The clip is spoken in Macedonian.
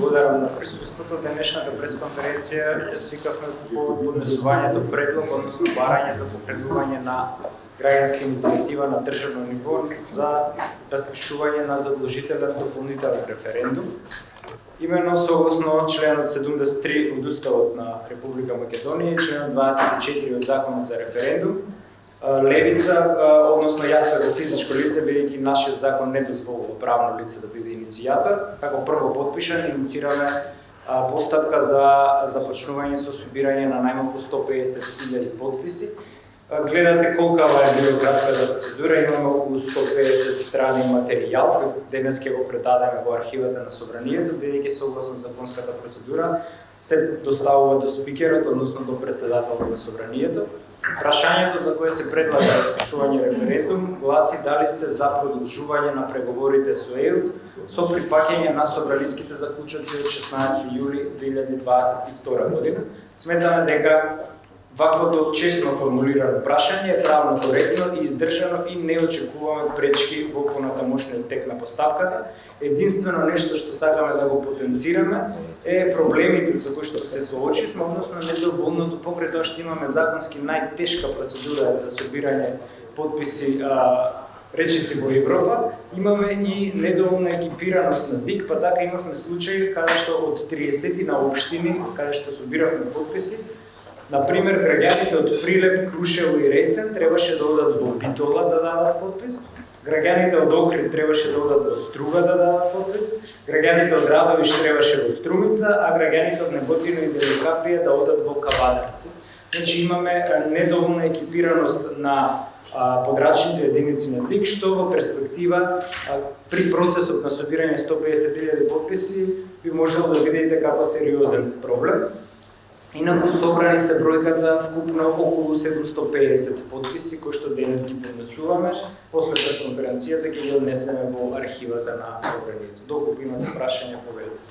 Благодарам на присуството. Денешната пресконференција ја свикавме по поднесувањето предлог, односно барање за покренување на граѓанска иницијатива на државно ниво за распишување на задолжителен дополнителен референдум. Именно согласно членот 73 од Уставот на Република Македонија и членот 24 од Законот за референдум, Левица, односно јас како физичко лице, бидејќи нашиот закон не дозволува правно лице да биде иницијатор, како прво подпишан, инициираме постапка за започнување со собирање на најмалку 150.000 подписи. Гледате колкава е бюрократската процедура, имаме околу 150 страни материјал, кој денес ќе го предадеме во архивата на Собранието, бидејќи согласно законската процедура се доставува до спикерот, односно до председателот на Собранието. Прашањето за кое се предлага распишување референдум гласи дали сте за продолжување на преговорите со ЕУ со прифаќање на собраниските заклучоци од 16 јули 2022 година. Сметаме дека ваквото честно формулирано прашање е правно коректно и издржано и не очекуваме пречки во понатамошниот тек на постапката. Единствено нешто што сакаме да го потенцираме е проблемите со кои што се соочивме, односно недоволното покрај тоа што имаме законски најтешка процедура за собирање подписи речиси во Европа, имаме и недоволна екипираност на ДИК, па така имавме случаи каде што од 30 на општини каде што собиравме подписи, например граѓаните од Прилеп, Крушево и Ресен требаше да одат во Битола да дадат подпис, граѓаните од Охрид требаше да одат во Струга да дадат подпис, граѓаните од Радовиш требаше во Струмица, а граѓаните од Неготино и Белокапија да одат во Кавадарци. Значи имаме недоволна екипираност на подрачните единици на ДИК, што во перспектива при процесот на собирање 150.000 подписи би можело да видите како сериозен проблем. Инаку собрани се бројката вкупно околу 750 подписи кои што денес ги поднесуваме. После пресконференцијата ќе ги однесеме во архивата на Собранието. Доколку имате прашања, поведете.